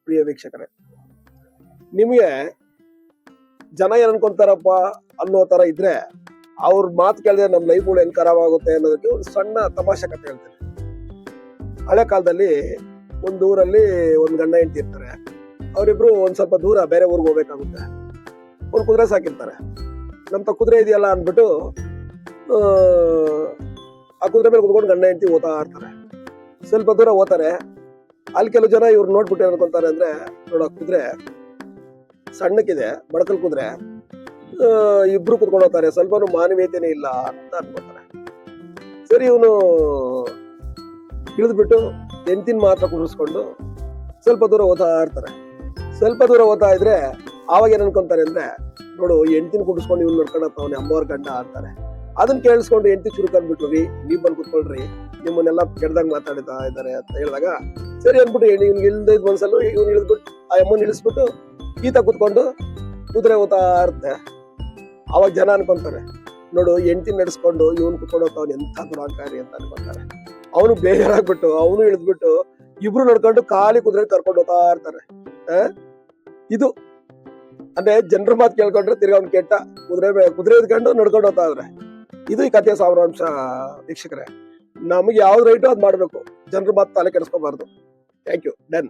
ಪ್ರಿಯ ವೀಕ್ಷಕರೇ, ನಿಮಗೆ ಜನ ಏನ್ ಅನ್ಕೊಂತಾರಪ್ಪ ಅನ್ನೋ ತರ ಇದ್ರೆ ಅವ್ರ ಮಾತು ಕೇಳಿದ್ರೆ ನಮ್ಮ ಲೈಫ್ಗಳು ಹೆಂಗ್ ಖರಾಬ್ ಆಗುತ್ತೆ ಅನ್ನೋದಕ್ಕೆ ಒಂದು ಸಣ್ಣ ತಮಾಷೆ ಕಥೆ ಹೇಳ್ತೇನೆ. ಹಳೆ ಕಾಲದಲ್ಲಿ ಒಂದ್ ಊರಲ್ಲಿ ಒಂದ್ ಗಂಡ ಹೆಂಡತಿ ಇರ್ತಾರೆ. ಅವರಿಬ್ರು ಒಂದ್ ಸ್ವಲ್ಪ ದೂರ ಬೇರೆ ಊರಿಗೆ ಹೋಗ್ಬೇಕಾಗುತ್ತೆ. ಒಂದ್ ಕುದುರೆ ಸಾಕಿರ್ತಾರೆ. ನಮ್ ಕುದುರೆ ಇದೆಯಲ್ಲ ಅಂದ್ಬಿಟ್ಟು ಆ ಕುದುರೆ ಮೇಲೆ ಕುತ್ಕೊಂಡು ಗಂಡ ಹೆಂಡತಿ ಓದ್ತಾ ಇರ್ತಾರೆ. ಸ್ವಲ್ಪ ದೂರ ಓದ್ತಾರೆ. ಅಲ್ಲಿ ಕೆಲವು ಜನ ಇವ್ರು ನೋಡ್ಬಿಟ್ಟು ಅನ್ಕೊಂತಾರೆ ಅಂದ್ರೆ, ನೋಡ ಕುದುರೆ ಸಣ್ಣಕ್ಕಿದೆ, ಬಡಕಲ್ ಕುದುರೆ, ಇಬ್ರು ಕುತ್ಕೊಂಡು ಹೋಗ್ತಾರೆ, ಸ್ವಲ್ಪನೂ ಮಾನವೀಯತೆನೇ ಇಲ್ಲ ಅಂತ ಅನ್ಕೋತಾರೆ. ಸರಿ, ಇವನು ಇಳಿದ್ಬಿಟ್ಟು ಹೆಂಡತಿನ ಮಾತ್ರ ಕುಡಿಸ್ಕೊಂಡು ಸ್ವಲ್ಪ ದೂರ ಓದ್ತಾ ಇರ್ತಾರೆ. ಸ್ವಲ್ಪ ದೂರ ಓದ್ತಾ ಇದ್ರೆ ಆವಾಗ ಏನ್ ಅನ್ಕೊಂತಾರೆ ಅಂದ್ರೆ, ನೋಡು ಹೆಂಡತಿನ ಕುಡಿಸ್ಕೊಂಡು ಇವ್ನು ನೋಡ್ಕೊಂಡತ್ತ ಅವನೇ ಅಮ್ಮವ್ರ ಗಂಡ ಅಂತಾರೆ. ಅದನ್ನ ಕೇಳಿಸ್ಕೊಂಡು ಹೆಂಡತಿ ಚುರುಕಂದ್ಬಿಟ್ಟು, ನೀವ್ ಬಂದು ಕುತ್ಕೊಳ್ರಿ, ನಿಮ್ಮನ್ನೆಲ್ಲ ಕೆಡ್ದಾಗ ಮಾತಾಡ್ತಾ ಇದ್ದಾರೆ ಅಂತ ಹೇಳಿದಾಗ ಸರಿ ಅಂದ್ಬಿಟ್ಟು ಇವ್ನಿಗೆ ಇಲ್ದಿದ್ ಮನ್ಸಲ್ಲೂ ಇವ್ನು ಇಳಿದ್ಬಿಟ್ಟು ಆ ಅಮ್ಮನ್ ಇಳಿಸ್ಬಿಟ್ಟು ಈತ ಕುತ್ಕೊಂಡು ಕುದುರೆ ಓದ್ತಾ ಇರುತ್ತೆ. ಅವಾಗ ಜನ ಅನ್ಕೊಂತಾರೆ, ನೋಡು ಹೆಂಡತಿ ನಡೆಸ್ಕೊಂಡು ಇವನು ಕುತ್ಕೊಂಡು ಹೋಗ್ತಾವನ್ ಎಂಥ ದುರಾಂಕಾರಿ ಅಂತ ಅನ್ಕೊಂತಾರೆ. ಅವನು ಬೇಜಾರಾಗ್ಬಿಟ್ಟು ಅವನು ಇಳಿದ್ಬಿಟ್ಟು ಇಬ್ರು ನಡ್ಕೊಂಡು ಖಾಲಿ ಕುದುರೆ ಕರ್ಕೊಂಡು ಹೋಗ್ತಾ ಇರ್ತಾರೆ. ಇದು ಅಂದ್ರೆ ಜನರ ಮಾತು ಕೇಳ್ಕೊಂಡ್ರೆ ತಿರ್ಗಾ ಅವ್ನು ಕೆಟ್ಟ ಕುದುರೆ ಇದ್ಕೊಂಡು ನಡ್ಕೊಂಡು ಹೋಗ್ತಾ ಇದ್ರೆ. ಇದು ಈ ಕಥೆಯ ಸಾರಾಂಶ ವೀಕ್ಷಕರೇ. ನಮಗೆ ಯಾವ್ದು ರೈಟು ಅದ್ ಮಾಡ್ಬೇಕು, ಜನರ ಮಾತು ತಲೆ ಕೆಡಿಸ್ಕೋಬಾರ್ದು. Thank you. ಡನ್.